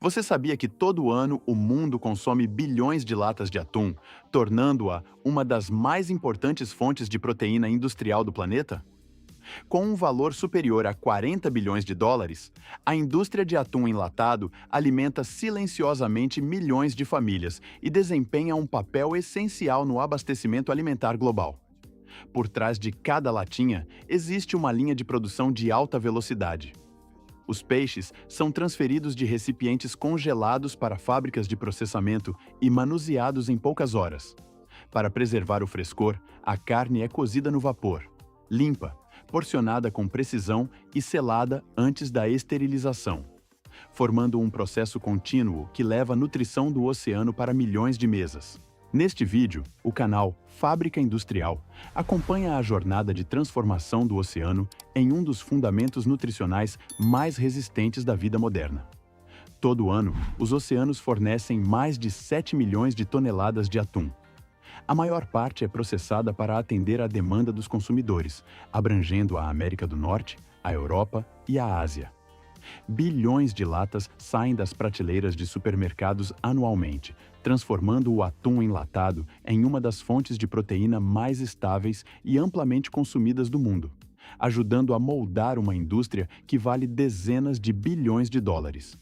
Você sabia que todo ano o mundo consome bilhões de latas de atum, tornando-a uma das mais importantes fontes de proteína industrial do planeta? Com um valor superior a 40 bilhões de dólares, a indústria de atum enlatado alimenta silenciosamente milhões de famílias e desempenha um papel essencial no abastecimento alimentar global. Por trás de cada latinha existe uma linha de produção de alta velocidade. Os peixes são transferidos de recipientes congelados para fábricas de processamento e manuseados em poucas horas. Para preservar o frescor, a carne é cozida no vapor, limpa, porcionada com precisão e selada antes da esterilização, formando um processo contínuo que leva a nutrição do oceano para milhões de mesas. Neste vídeo, o canal Fábrica Industrial acompanha a jornada de transformação do oceano em um dos fundamentos nutricionais mais resistentes da vida moderna. Todo ano, os oceanos fornecem mais de 7 milhões de toneladas de atum. A maior parte é processada para atender à demanda dos consumidores, abrangendo a América do Norte, a Europa e a Ásia. Bilhões de latas saem das prateleiras de supermercados anualmente, transformando o atum enlatado em uma das fontes de proteína mais estáveis e amplamente consumidas do mundo, ajudando a moldar uma indústria que vale dezenas de bilhões de dólares.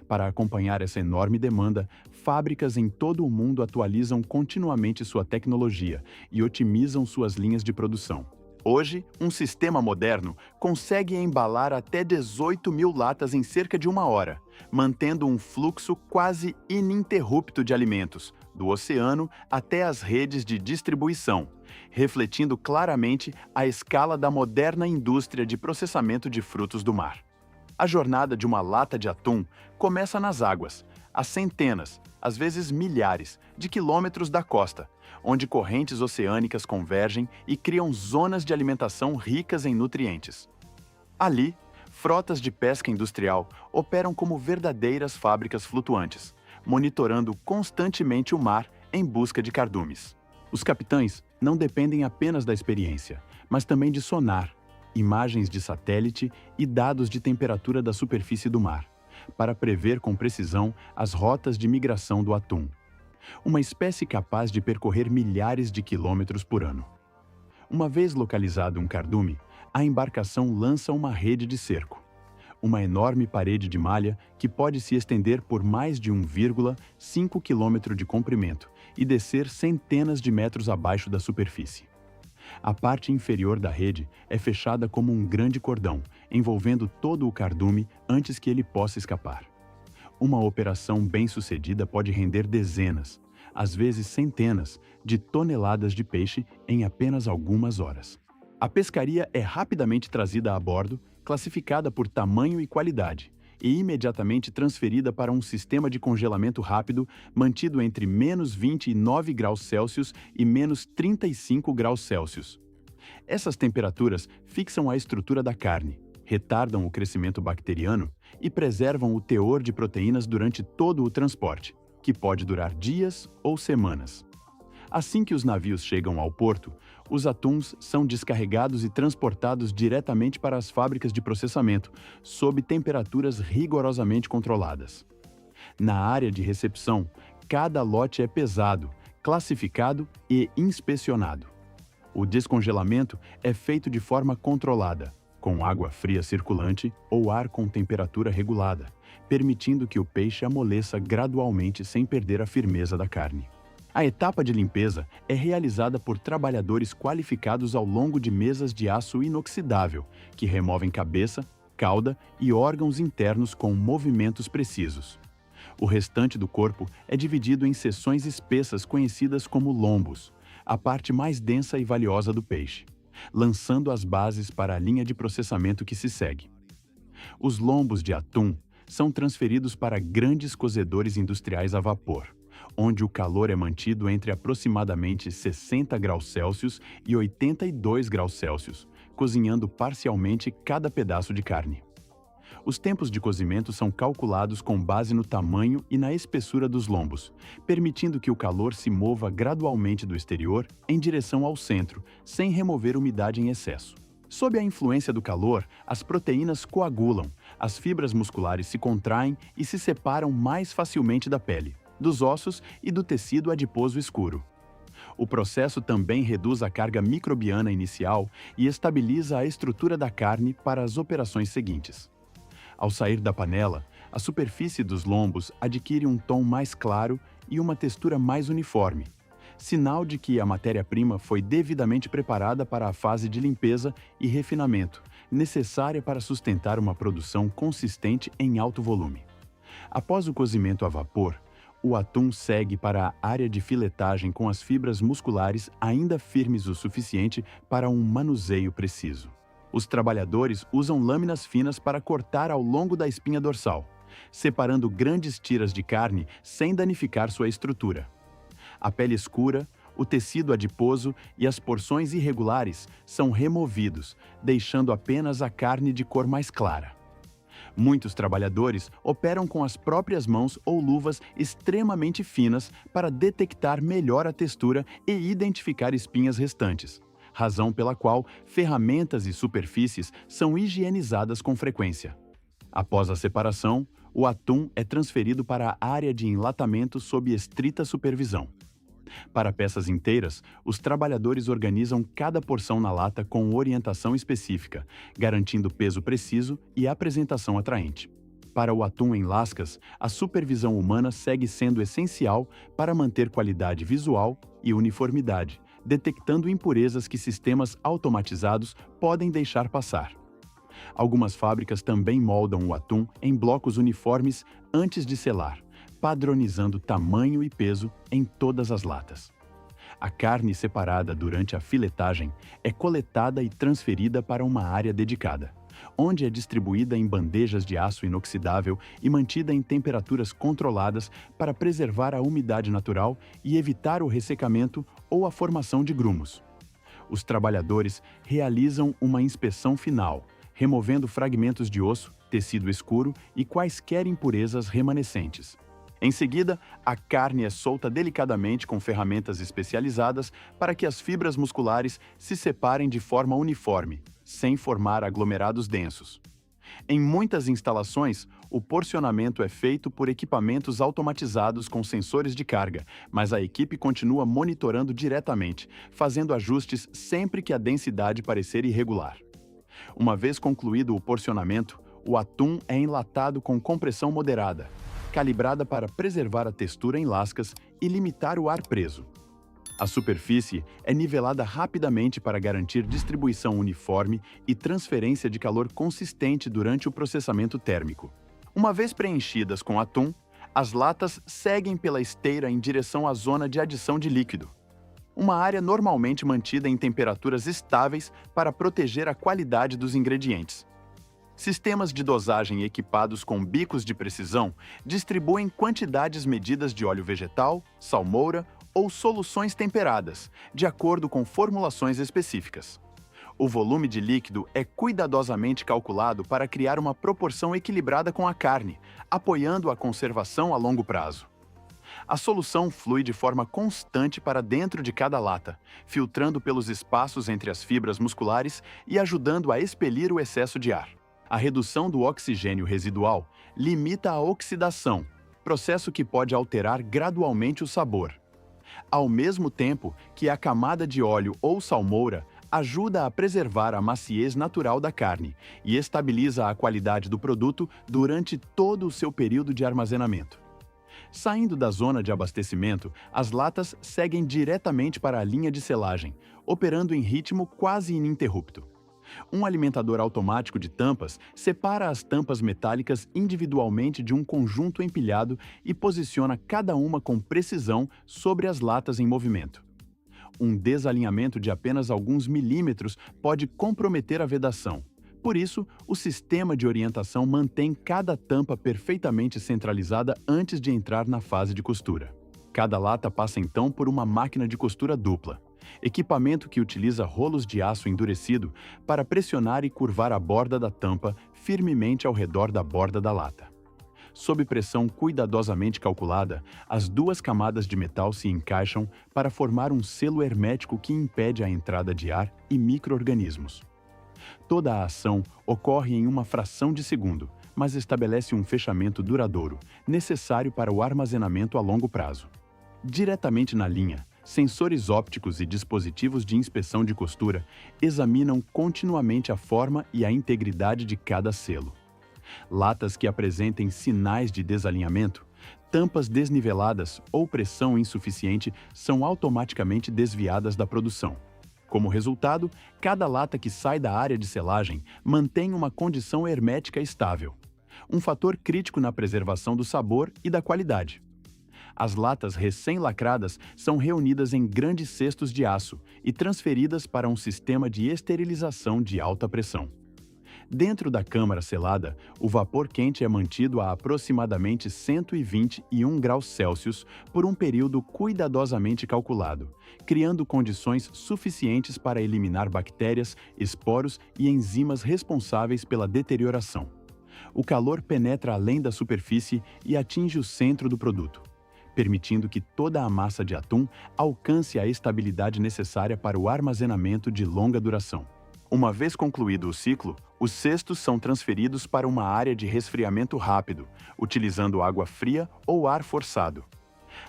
Para acompanhar essa enorme demanda, fábricas em todo o mundo atualizam continuamente sua tecnologia e otimizam suas linhas de produção. Hoje, um sistema moderno consegue embalar até 18 mil latas em cerca de uma hora, mantendo um fluxo quase ininterrupto de alimentos, do oceano até as redes de distribuição, refletindo claramente a escala da moderna indústria de processamento de frutos do mar. A jornada de uma lata de atum começa nas águas, a centenas, às vezes milhares, de quilômetros da costa, onde correntes oceânicas convergem e criam zonas de alimentação ricas em nutrientes. Ali, frotas de pesca industrial operam como verdadeiras fábricas flutuantes, monitorando constantemente o mar em busca de cardumes. Os capitães não dependem apenas da experiência, mas também de sonar, imagens de satélite e dados de temperatura da superfície do mar, para prever com precisão as rotas de migração do atum, uma espécie capaz de percorrer milhares de quilômetros por ano. Uma vez localizado um cardume, a embarcação lança uma rede de cerco, uma enorme parede de malha que pode se estender por mais de 1,5 quilômetro de comprimento e descer centenas de metros abaixo da superfície. A parte inferior da rede é fechada como um grande cordão, envolvendo todo o cardume antes que ele possa escapar. Uma operação bem-sucedida pode render dezenas, às vezes centenas, de toneladas de peixe em apenas algumas horas. A pescaria é rapidamente trazida a bordo, classificada por tamanho e qualidade, e imediatamente transferida para um sistema de congelamento rápido mantido entre -29 graus Celsius e -35 graus Celsius. Essas temperaturas fixam a estrutura da carne, retardam o crescimento bacteriano e preservam o teor de proteínas durante todo o transporte, que pode durar dias ou semanas. Assim que os navios chegam ao porto, os atuns são descarregados e transportados diretamente para as fábricas de processamento, sob temperaturas rigorosamente controladas. Na área de recepção, cada lote é pesado, classificado e inspecionado. O descongelamento é feito de forma controlada, com água fria circulante ou ar com temperatura regulada, permitindo que o peixe amoleça gradualmente sem perder a firmeza da carne. A etapa de limpeza é realizada por trabalhadores qualificados ao longo de mesas de aço inoxidável, que removem cabeça, cauda e órgãos internos com movimentos precisos. O restante do corpo é dividido em seções espessas conhecidas como lombos, a parte mais densa e valiosa do peixe, lançando as bases para a linha de processamento que se segue. Os lombos de atum são transferidos para grandes cozedores industriais a vapor, onde o calor é mantido entre aproximadamente 60 graus Celsius e 82 graus Celsius, cozinhando parcialmente cada pedaço de carne. Os tempos de cozimento são calculados com base no tamanho e na espessura dos lombos, permitindo que o calor se mova gradualmente do exterior em direção ao centro, sem remover umidade em excesso. Sob a influência do calor, as proteínas coagulam, as fibras musculares se contraem e se separam mais facilmente da pele, dos ossos e do tecido adiposo escuro. O processo também reduz a carga microbiana inicial e estabiliza a estrutura da carne para as operações seguintes. Ao sair da panela, a superfície dos lombos adquire um tom mais claro e uma textura mais uniforme, sinal de que a matéria-prima foi devidamente preparada para a fase de limpeza e refinamento, necessária para sustentar uma produção consistente em alto volume. Após o cozimento a vapor, o atum segue para a área de filetagem com as fibras musculares ainda firmes o suficiente para um manuseio preciso. Os trabalhadores usam lâminas finas para cortar ao longo da espinha dorsal, separando grandes tiras de carne sem danificar sua estrutura. A pele escura, o tecido adiposo e as porções irregulares são removidos, deixando apenas a carne de cor mais clara. Muitos trabalhadores operam com as próprias mãos ou luvas extremamente finas para detectar melhor a textura e identificar espinhas restantes, razão pela qual ferramentas e superfícies são higienizadas com frequência. Após a separação, o atum é transferido para a área de enlatamento sob estrita supervisão. Para peças inteiras, os trabalhadores organizam cada porção na lata com orientação específica, garantindo peso preciso e apresentação atraente. Para o atum em lascas, a supervisão humana segue sendo essencial para manter qualidade visual e uniformidade, detectando impurezas que sistemas automatizados podem deixar passar. Algumas fábricas também moldam o atum em blocos uniformes antes de selar, padronizando tamanho e peso em todas as latas. A carne separada durante a filetagem é coletada e transferida para uma área dedicada, onde é distribuída em bandejas de aço inoxidável e mantida em temperaturas controladas para preservar a umidade natural e evitar o ressecamento ou a formação de grumos. Os trabalhadores realizam uma inspeção final, removendo fragmentos de osso, tecido escuro e quaisquer impurezas remanescentes. Em seguida, a carne é solta delicadamente com ferramentas especializadas para que as fibras musculares se separem de forma uniforme, sem formar aglomerados densos. Em muitas instalações, o porcionamento é feito por equipamentos automatizados com sensores de carga, mas a equipe continua monitorando diretamente, fazendo ajustes sempre que a densidade parecer irregular. Uma vez concluído o porcionamento, o atum é enlatado com compressão moderada, calibrada para preservar a textura em lascas e limitar o ar preso. A superfície é nivelada rapidamente para garantir distribuição uniforme e transferência de calor consistente durante o processamento térmico. Uma vez preenchidas com atum, as latas seguem pela esteira em direção à zona de adição de líquido, uma área normalmente mantida em temperaturas estáveis para proteger a qualidade dos ingredientes. Sistemas de dosagem equipados com bicos de precisão distribuem quantidades medidas de óleo vegetal, salmoura ou soluções temperadas, de acordo com formulações específicas. O volume de líquido é cuidadosamente calculado para criar uma proporção equilibrada com a carne, apoiando a conservação a longo prazo. A solução flui de forma constante para dentro de cada lata, filtrando pelos espaços entre as fibras musculares e ajudando a expelir o excesso de ar. A redução do oxigênio residual limita a oxidação, processo que pode alterar gradualmente o sabor, ao mesmo tempo que a camada de óleo ou salmoura ajuda a preservar a maciez natural da carne e estabiliza a qualidade do produto durante todo o seu período de armazenamento. Saindo da zona de abastecimento, as latas seguem diretamente para a linha de selagem, operando em ritmo quase ininterrupto. Um alimentador automático de tampas separa as tampas metálicas individualmente de um conjunto empilhado e posiciona cada uma com precisão sobre as latas em movimento. Um desalinhamento de apenas alguns milímetros pode comprometer a vedação. Por isso, o sistema de orientação mantém cada tampa perfeitamente centralizada antes de entrar na fase de costura. Cada lata passa então por uma máquina de costura dupla, equipamento que utiliza rolos de aço endurecido para pressionar e curvar a borda da tampa firmemente ao redor da borda da lata. Sob pressão cuidadosamente calculada, as duas camadas de metal se encaixam para formar um selo hermético que impede a entrada de ar e micro-organismos. Toda a ação ocorre em uma fração de segundo, mas estabelece um fechamento duradouro, necessário para o armazenamento a longo prazo. Diretamente na linha, sensores ópticos e dispositivos de inspeção de costura examinam continuamente a forma e a integridade de cada selo. Latas que apresentem sinais de desalinhamento, tampas desniveladas ou pressão insuficiente são automaticamente desviadas da produção. Como resultado, cada lata que sai da área de selagem mantém uma condição hermética estável, um fator crítico na preservação do sabor e da qualidade. As latas recém-lacradas são reunidas em grandes cestos de aço e transferidas para um sistema de esterilização de alta pressão. Dentro da câmara selada, o vapor quente é mantido a aproximadamente 121 graus Celsius por um período cuidadosamente calculado, criando condições suficientes para eliminar bactérias, esporos e enzimas responsáveis pela deterioração. O calor penetra além da superfície e atinge o centro do produto, permitindo que toda a massa de atum alcance a estabilidade necessária para o armazenamento de longa duração. Uma vez concluído o ciclo, os cestos são transferidos para uma área de resfriamento rápido, utilizando água fria ou ar forçado.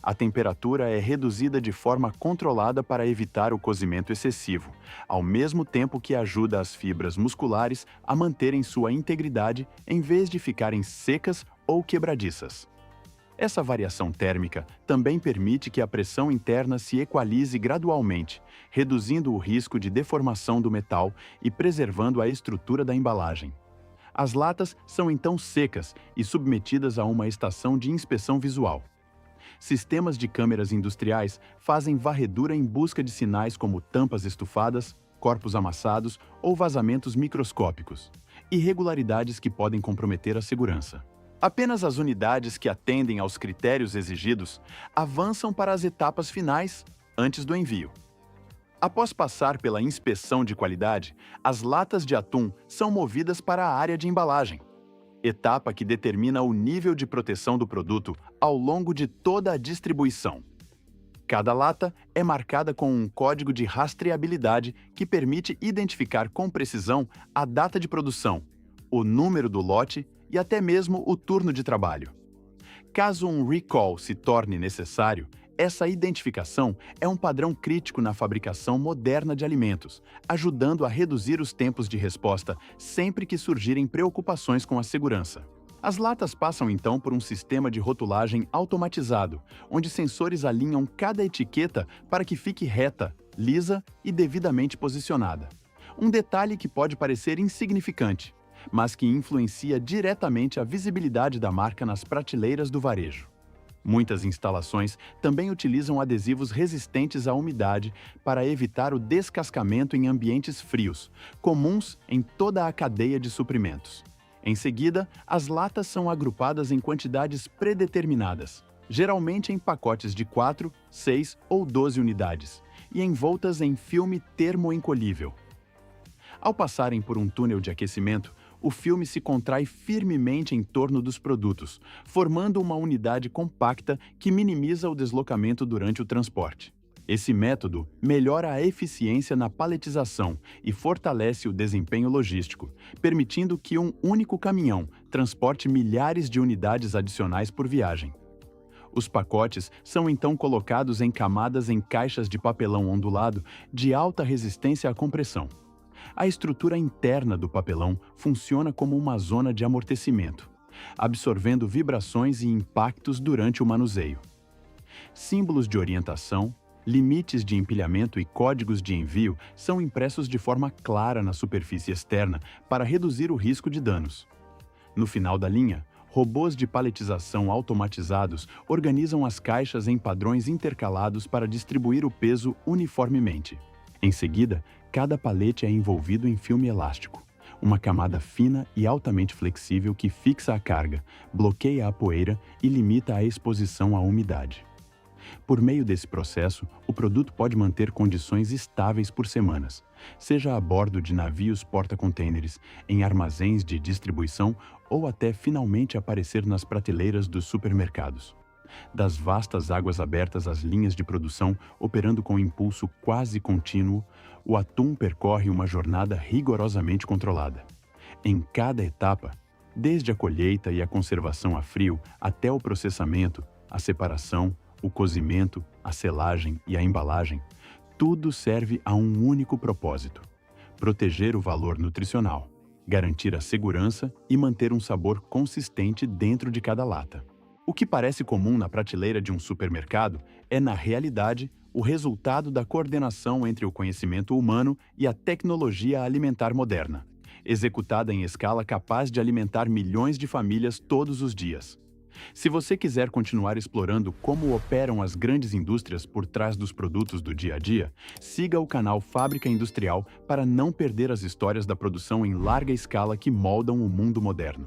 A temperatura é reduzida de forma controlada para evitar o cozimento excessivo, ao mesmo tempo que ajuda as fibras musculares a manterem sua integridade em vez de ficarem secas ou quebradiças. Essa variação térmica também permite que a pressão interna se equalize gradualmente, reduzindo o risco de deformação do metal e preservando a estrutura da embalagem. As latas são então secas e submetidas a uma estação de inspeção visual. Sistemas de câmeras industriais fazem varredura em busca de sinais como tampas estufadas, corpos amassados ou vazamentos microscópicos, irregularidades que podem comprometer a segurança. Apenas as unidades que atendem aos critérios exigidos avançam para as etapas finais, antes do envio. Após passar pela inspeção de qualidade, as latas de atum são movidas para a área de embalagem, etapa que determina o nível de proteção do produto ao longo de toda a distribuição. Cada lata é marcada com um código de rastreabilidade que permite identificar com precisão a data de produção, o número do lote e até mesmo o turno de trabalho. Caso um recall se torne necessário, essa identificação é um padrão crítico na fabricação moderna de alimentos, ajudando a reduzir os tempos de resposta sempre que surgirem preocupações com a segurança. As latas passam então por um sistema de rotulagem automatizado, onde sensores alinham cada etiqueta para que fique reta, lisa e devidamente posicionada. Um detalhe que pode parecer insignificante, mas que influencia diretamente a visibilidade da marca nas prateleiras do varejo. Muitas instalações também utilizam adesivos resistentes à umidade para evitar o descascamento em ambientes frios, comuns em toda a cadeia de suprimentos. Em seguida, as latas são agrupadas em quantidades predeterminadas, geralmente em pacotes de 4, 6 ou 12 unidades, e envoltas em filme termoencolhível. Ao passarem por um túnel de aquecimento, o filme se contrai firmemente em torno dos produtos, formando uma unidade compacta que minimiza o deslocamento durante o transporte. Esse método melhora a eficiência na paletização e fortalece o desempenho logístico, permitindo que um único caminhão transporte milhares de unidades adicionais por viagem. Os pacotes são então colocados em camadas em caixas de papelão ondulado de alta resistência à compressão. A estrutura interna do papelão funciona como uma zona de amortecimento, absorvendo vibrações e impactos durante o manuseio. Símbolos de orientação, limites de empilhamento e códigos de envio são impressos de forma clara na superfície externa para reduzir o risco de danos. No final da linha, robôs de paletização automatizados organizam as caixas em padrões intercalados para distribuir o peso uniformemente. Em seguida, cada palete é envolvido em filme elástico, uma camada fina e altamente flexível que fixa a carga, bloqueia a poeira e limita a exposição à umidade. Por meio desse processo, o produto pode manter condições estáveis por semanas, seja a bordo de navios porta-contêineres, em armazéns de distribuição ou até finalmente aparecer nas prateleiras dos supermercados. Das vastas águas abertas às linhas de produção, operando com impulso quase contínuo, o atum percorre uma jornada rigorosamente controlada. Em cada etapa, Desde a colheita e a conservação a frio até o processamento, a separação, o cozimento, a selagem e a embalagem, tudo serve a um único propósito: proteger o valor nutricional, garantir a segurança e manter um sabor consistente dentro de cada lata. O que parece comum na prateleira de um supermercado é, na realidade, o resultado da coordenação entre o conhecimento humano e a tecnologia alimentar moderna, executada em escala capaz de alimentar milhões de famílias todos os dias. Se você quiser continuar explorando como operam as grandes indústrias por trás dos produtos do dia a dia, siga o canal Fábrica Industrial para não perder as histórias da produção em larga escala que moldam o mundo moderno.